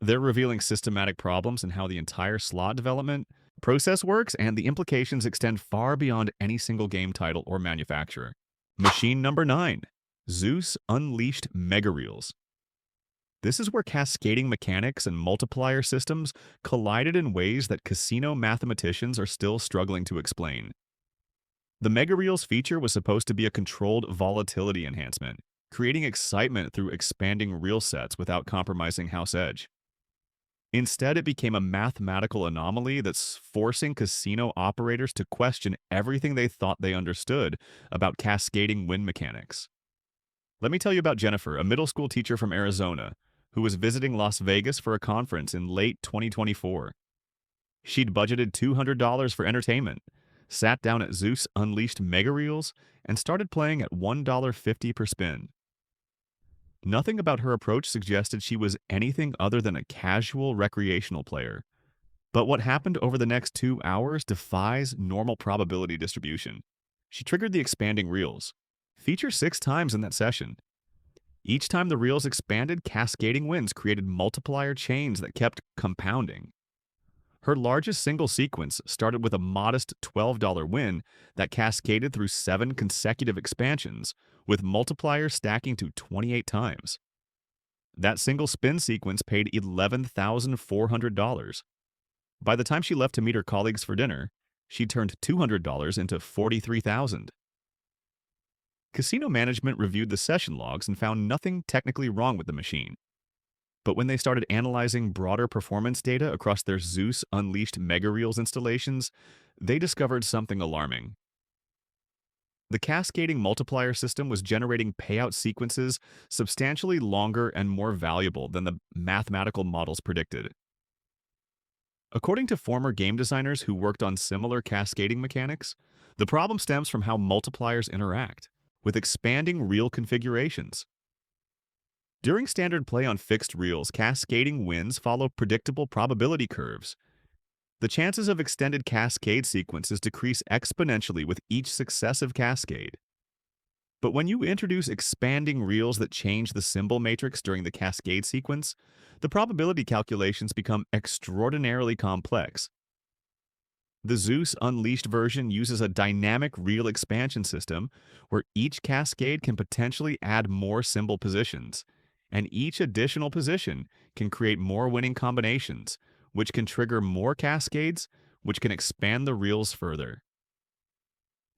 They're revealing systematic problems in how the entire slot development process works, and the implications extend far beyond any single game title or manufacturer. Machine number 9, Zeus Unleashed Mega Reels. This is where cascading mechanics and multiplier systems collided in ways that casino mathematicians are still struggling to explain. The Mega Reels feature was supposed to be a controlled volatility enhancement, creating excitement through expanding reel sets without compromising house edge. Instead, it became a mathematical anomaly that's forcing casino operators to question everything they thought they understood about cascading win mechanics. Let me tell you about Jennifer, a middle school teacher from Arizona, who was visiting Las Vegas for a conference in late 2024. She'd budgeted $200 for entertainment, sat down at Zeus Unleashed Mega Reels, and started playing at $1.50 per spin. Nothing about her approach suggested she was anything other than a casual recreational player. But what happened over the next 2 hours defies normal probability distribution. She triggered the expanding reels, featured 6 times in that session. Each time the reels expanded, cascading wins created multiplier chains that kept compounding. Her largest single sequence started with a modest $12 win that cascaded through 7 consecutive expansions, with multipliers stacking to 28 times. That single spin sequence paid $11,400. By the time she left to meet her colleagues for dinner, she turned $200 into $43,000. Casino management reviewed the session logs and found nothing technically wrong with the machine. But when they started analyzing broader performance data across their Zeus Unleashed Mega Reels installations, they discovered something alarming. The cascading multiplier system was generating payout sequences substantially longer and more valuable than the mathematical models predicted. According to former game designers who worked on similar cascading mechanics, the problem stems from how multipliers interact, with expanding reel configurations. During standard play on fixed reels, cascading wins follow predictable probability curves. The chances of extended cascade sequences decrease exponentially with each successive cascade. But when you introduce expanding reels that change the symbol matrix during the cascade sequence, the probability calculations become extraordinarily complex. The Zeus Unleashed version uses a dynamic reel expansion system where each cascade can potentially add more symbol positions, and each additional position can create more winning combinations, which can trigger more cascades, which can expand the reels further.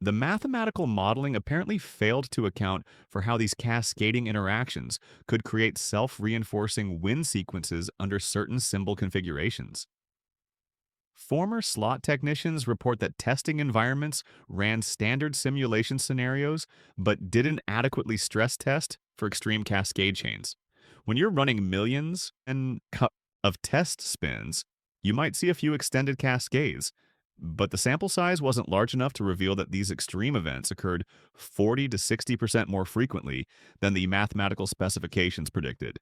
The mathematical modeling apparently failed to account for how these cascading interactions could create self-reinforcing win sequences under certain symbol configurations. Former slot technicians report that testing environments ran standard simulation scenarios but didn't adequately stress test for extreme cascade chains. When you're running millions of test spins, you might see a few extended cascades, but the sample size wasn't large enough to reveal that these extreme events occurred 40 to 60% more frequently than the mathematical specifications predicted.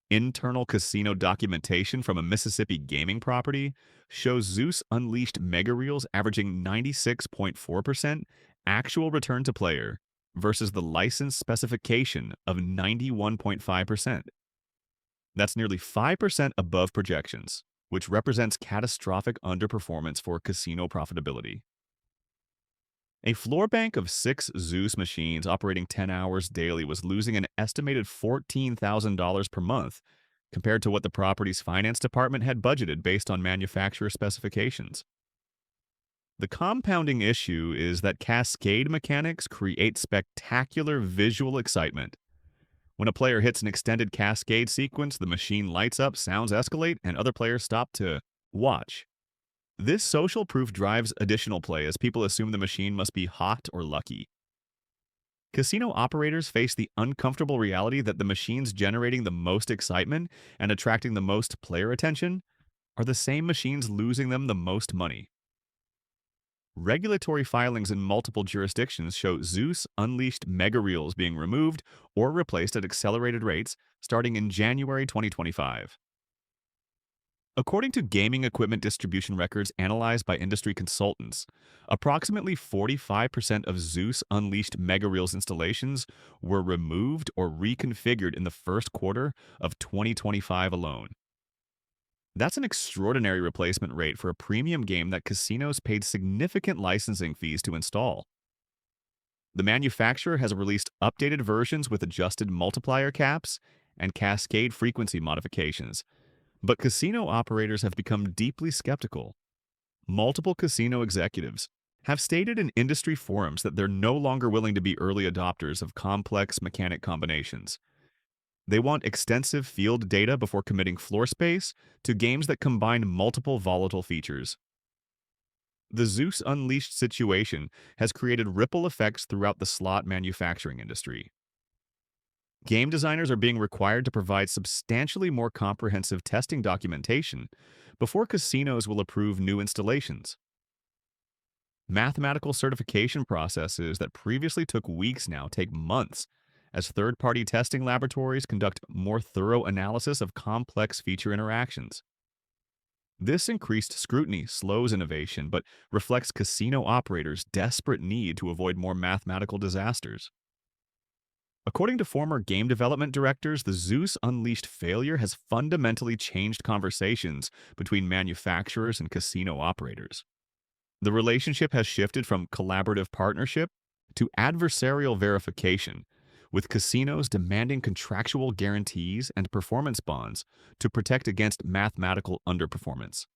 Internal casino documentation from a Mississippi gaming property shows Zeus Unleashed mega reels averaging 96.4% actual return to player versus the license specification of 91.5%. That's nearly 5% above projections, which represents catastrophic underperformance for casino profitability. A floor bank of 6 Zeus machines operating 10 hours daily was losing an estimated $14,000 per month compared to what the property's finance department had budgeted based on manufacturer specifications. The compounding issue is that cascade mechanics create spectacular visual excitement. When a player hits an extended cascade sequence, the machine lights up, sounds escalate, and other players stop to watch. This social proof drives additional play as people assume the machine must be hot or lucky. Casino operators face the uncomfortable reality that the machines generating the most excitement and attracting the most player attention are the same machines losing them the most money. Regulatory filings in multiple jurisdictions show Zeus Unleashed mega reels being removed or replaced at accelerated rates starting in January 2025. According to gaming equipment distribution records analyzed by industry consultants, approximately 45% of Zeus Unleashed mega reels installations were removed or reconfigured in the first quarter of 2025 alone. That's an extraordinary replacement rate for a premium game that casinos paid significant licensing fees to install. The manufacturer has released updated versions with adjusted multiplier caps and cascade frequency modifications, but casino operators have become deeply skeptical. Multiple casino executives have stated in industry forums that they're no longer willing to be early adopters of complex mechanic combinations. They want extensive field data before committing floor space to games that combine multiple volatile features. The Zeus Unleashed situation has created ripple effects throughout the slot manufacturing industry. Game designers are being required to provide substantially more comprehensive testing documentation before casinos will approve new installations. Mathematical certification processes that previously took weeks now take months as third-party testing laboratories conduct more thorough analysis of complex feature interactions. This increased scrutiny slows innovation but reflects casino operators' desperate need to avoid more mathematical disasters. According to former game development directors, the Zeus Unleashed failure has fundamentally changed conversations between manufacturers and casino operators. The relationship has shifted from collaborative partnership to adversarial verification, with casinos demanding contractual guarantees and performance bonds to protect against mathematical underperformance.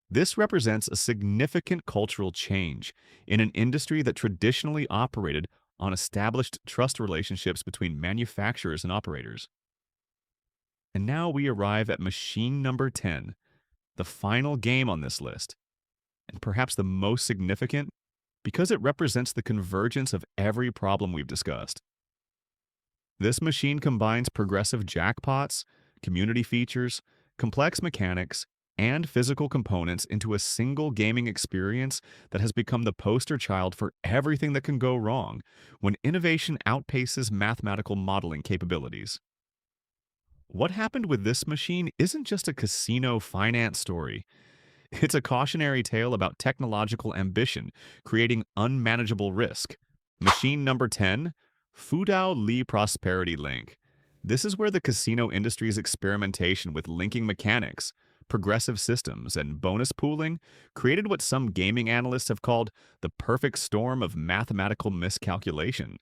This represents a significant cultural change in an industry that traditionally operated on established trust relationships between manufacturers and operators. And now we arrive at machine number 10, the final game on this list, and perhaps the most significant because it represents the convergence of every problem we've discussed. This machine combines progressive jackpots, community features, complex mechanics, and physical components into a single gaming experience that has become the poster child for everything that can go wrong when innovation outpaces mathematical modeling capabilities. What happened with this machine isn't just a casino finance story. It's a cautionary tale about technological ambition creating unmanageable risk. Machine number 10, Fudao Li Prosperity Link. This is where the casino industry's experimentation with linking mechanics, progressive systems, and bonus pooling created what some gaming analysts have called the perfect storm of mathematical miscalculation.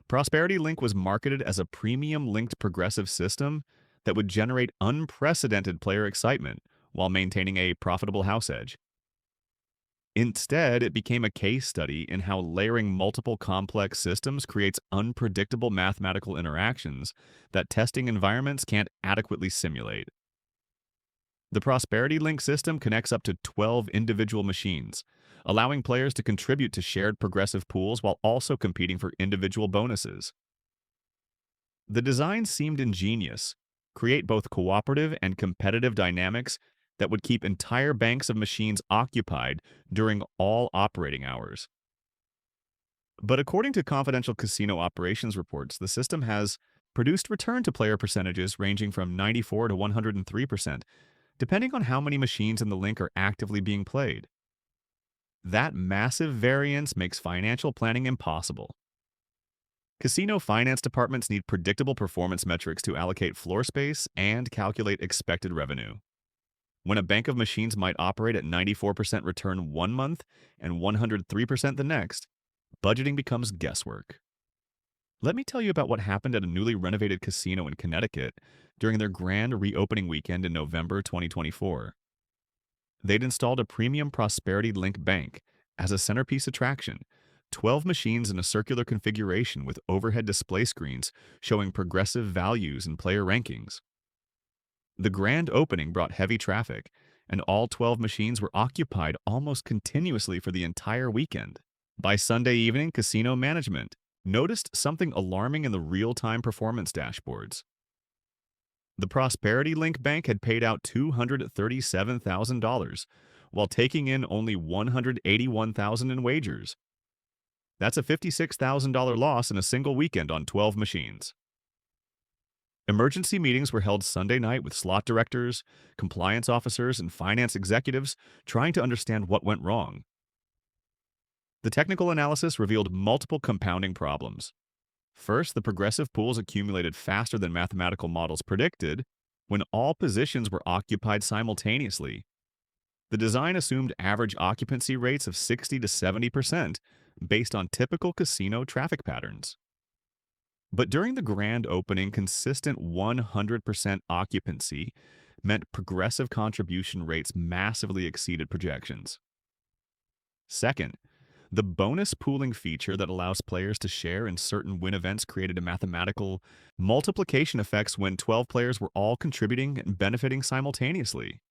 Prosperity Link was marketed as a premium linked progressive system that would generate unprecedented player excitement while maintaining a profitable house edge. Instead, it became a case study in how layering multiple complex systems creates unpredictable mathematical interactions that testing environments can't adequately simulate. The Prosperity Link system connects up to 12 individual machines, allowing players to contribute to shared progressive pools while also competing for individual bonuses. The design seemed ingenious, create both cooperative and competitive dynamics that would keep entire banks of machines occupied during all operating hours. But according to confidential casino operations reports, the system has produced return to player percentages ranging from 94 to 103%, depending on how many machines in the link are actively being played. That massive variance makes financial planning impossible. Casino finance departments need predictable performance metrics to allocate floor space and calculate expected revenue. When a bank of machines might operate at 94% return one month and 103% the next, budgeting becomes guesswork. Let me tell you about what happened at a newly renovated casino in Connecticut during their grand reopening weekend in November 2024. They'd installed a premium Prosperity Link bank as a centerpiece attraction, 12 machines in a circular configuration with overhead display screens showing progressive values and player rankings. The grand opening brought heavy traffic, and all 12 machines were occupied almost continuously for the entire weekend. By Sunday evening, casino management noticed something alarming in the real-time performance dashboards. The Prosperity Link Bank had paid out $237,000 while taking in only $181,000 in wagers. That's a $56,000 loss in a single weekend on 12 machines. Emergency meetings were held Sunday night with slot directors, compliance officers, and finance executives trying to understand what went wrong. The technical analysis revealed multiple compounding problems. First, the progressive pools accumulated faster than mathematical models predicted when all positions were occupied simultaneously. The design assumed average occupancy rates of 60 to 70% based on typical casino traffic patterns. But during the grand opening, consistent 100% occupancy meant progressive contribution rates massively exceeded projections. Second, the bonus pooling feature that allows players to share in certain win events created a mathematical multiplication effects when 12 players were all contributing and benefiting simultaneously.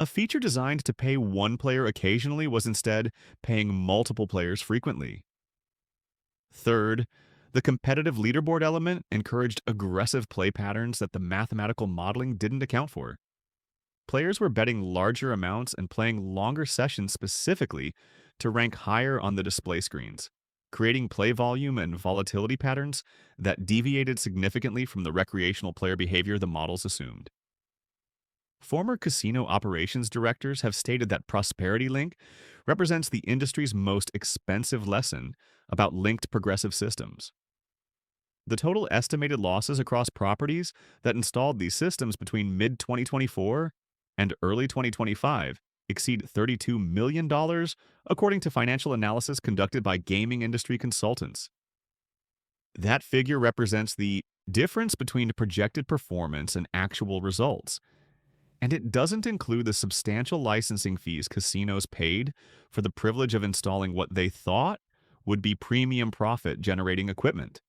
A feature designed to pay one player occasionally was instead paying multiple players frequently. Third, the competitive leaderboard element encouraged aggressive play patterns that the mathematical modeling didn't account for. Players were betting larger amounts and playing longer sessions specifically to rank higher on the display screens, creating play volume and volatility patterns that deviated significantly from the recreational player behavior the models assumed. Former casino operations directors have stated that Prosperity Link represents the industry's most expensive lesson about linked progressive systems. The total estimated losses across properties that installed these systems between mid-2024 and early 2025 exceed $32 million, according to financial analysis conducted by gaming industry consultants. That figure represents the difference between projected performance and actual results, and it doesn't include the substantial licensing fees casinos paid for the privilege of installing what they thought would be premium profit generating equipment.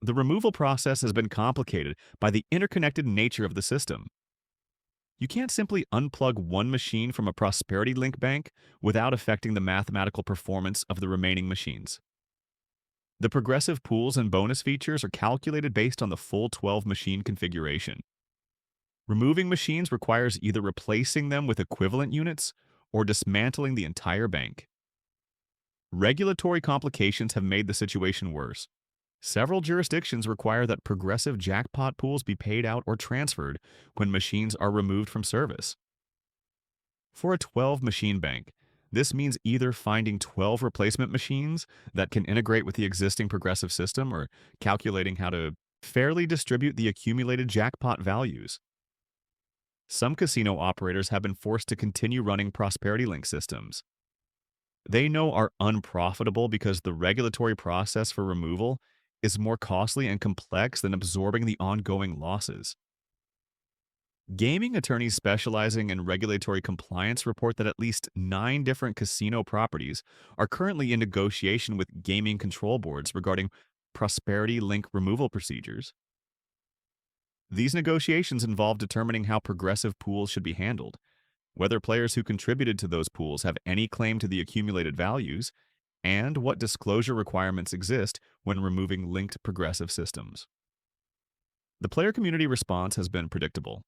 The removal process has been complicated by the interconnected nature of the system. You can't simply unplug one machine from a Prosperity Link bank without affecting the mathematical performance of the remaining machines. The progressive pools and bonus features are calculated based on the full 12 machine configuration. Removing machines requires either replacing them with equivalent units or dismantling the entire bank. Regulatory complications have made the situation worse. Several jurisdictions require that progressive jackpot pools be paid out or transferred when machines are removed from service. For a 12-machine bank, this means either finding 12 replacement machines that can integrate with the existing progressive system or calculating how to fairly distribute the accumulated jackpot values. Some casino operators have been forced to continue running Prosperity Link systems. They know are unprofitable because the regulatory process for removal is more costly and complex than absorbing the ongoing losses. Gaming attorneys specializing in regulatory compliance report that at least 9 different casino properties are currently in negotiation with gaming control boards regarding Prosperity Link removal procedures. These negotiations involve determining how progressive pools should be handled, whether players who contributed to those pools have any claim to the accumulated values, and what disclosure requirements exist when removing linked progressive systems. The player community response has been predictable.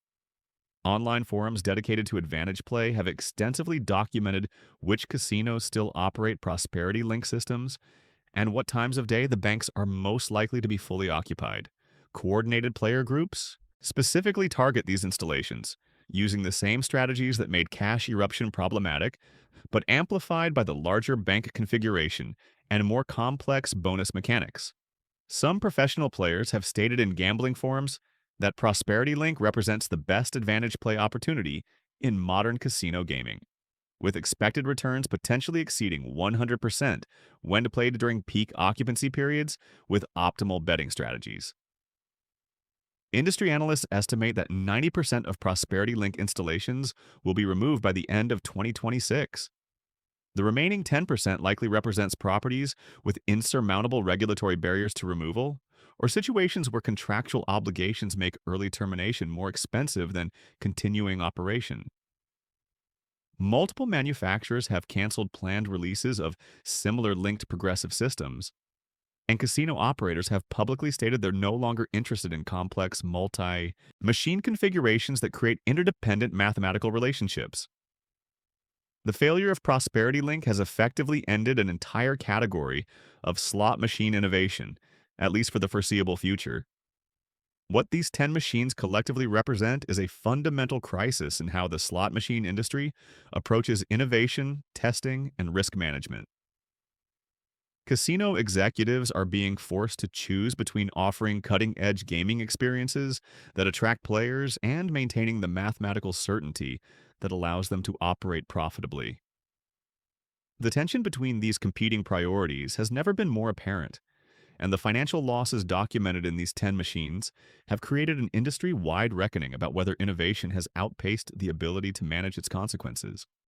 Online forums dedicated to advantage play have extensively documented which casinos still operate Prosperity Link systems and what times of day the banks are most likely to be fully occupied. Coordinated player groups specifically target these installations, using the same strategies that made cash eruption problematic, but amplified by the larger bank configuration and more complex bonus mechanics. Some professional players have stated in gambling forums that Prosperity Link represents the best advantage play opportunity in modern casino gaming, with expected returns potentially exceeding 100% when played during peak occupancy periods with optimal betting strategies. Industry analysts estimate that 90% of Prosperity Link installations will be removed by the end of 2026. The remaining 10% likely represents properties with insurmountable regulatory barriers to removal, or situations where contractual obligations make early termination more expensive than continuing operation. Multiple manufacturers have canceled planned releases of similar linked progressive systems, and casino operators have publicly stated they're no longer interested in complex multi-machine configurations that create interdependent mathematical relationships. The failure of Prosperity Link has effectively ended an entire category of slot machine innovation, at least for the foreseeable future. What these 10 machines collectively represent is a fundamental crisis in how the slot machine industry approaches innovation, testing, and risk management. Casino executives are being forced to choose between offering cutting-edge gaming experiences that attract players and maintaining the mathematical certainty that allows them to operate profitably. The tension between these competing priorities has never been more apparent, and the financial losses documented in these 10 machines have created an industry-wide reckoning about whether innovation has outpaced the ability to manage its consequences.